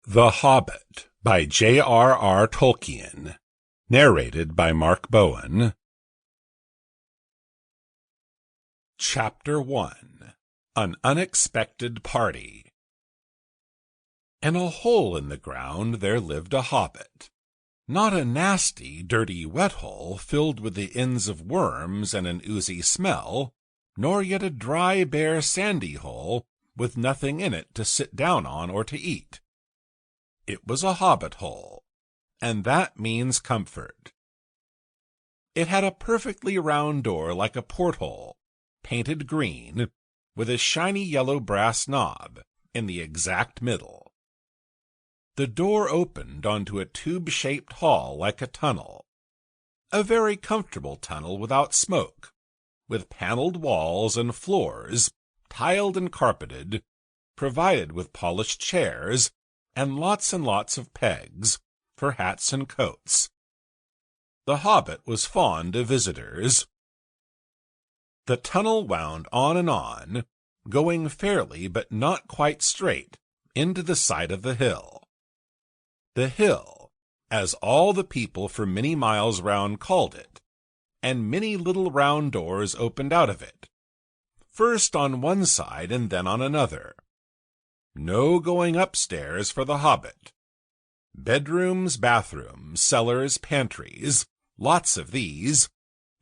The Hobbit by J.R.R. Tolkien. Narrated by Mark Bowen. Chapter 1. An Unexpected Party. In a hole in the ground there lived a hobbit. Not a nasty, dirty, wet hole filled with the ends of worms and an oozy smell, nor yet a dry, bare, sandy hole with nothing in it to sit down on or to eat. It was a hobbit hole, and that means comfort. It had a perfectly round door like a porthole, painted green, with a shiny yellow brass knob in the exact middle. The door opened onto a tube-shaped hall like a tunnel, a very comfortable tunnel without smoke, with paneled walls and floors, tiled and carpeted, provided with polished chairs, and lots of pegs for hats and coats. The hobbit was fond of visitors. The tunnel wound on and on, going fairly but not quite straight, into the side of the hill. The hill, as all the people for many miles round called it, and many little round doors opened out of it, first on one side and then on another. No going upstairs for the hobbit. Bedrooms, bathrooms, cellars, pantries, lots of these,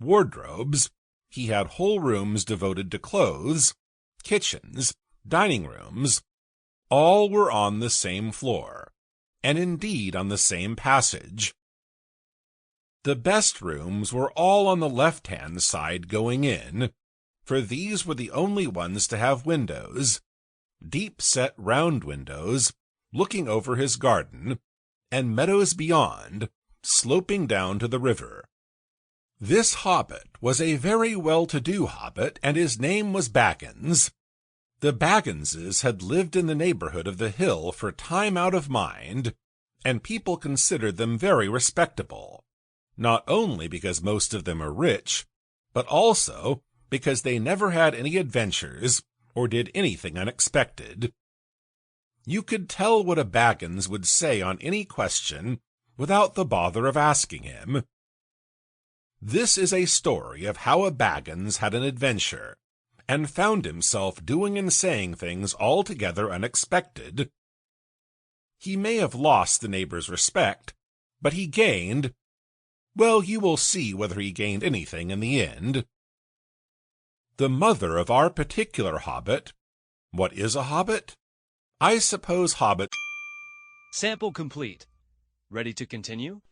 wardrobes, he had whole rooms devoted to clothes, kitchens, dining rooms, all were on the same floor, and indeed on the same passage. The best rooms were all on the left-hand side going in, for these were the only ones to have windows, deep-set round windows, looking over his garden, and meadows beyond, sloping down to the river. This hobbit was a very well-to-do hobbit, and his name was Baggins. The Bagginses had lived in the neighborhood of the hill for time out of mind, and people considered them very respectable, not only because most of them are rich, but also because they never had any adventures or did anything unexpected. You could tell what a Baggins would say on any question without the bother of asking him. This is a story of how a Baggins had an adventure, and found himself doing and saying things altogether unexpected. He may have lost the neighbor's respect, but he gained— well, you will see whether he gained anything in the end. The mother of our particular hobbit— what is a hobbit? I suppose hobbit— Sample complete. Ready to continue?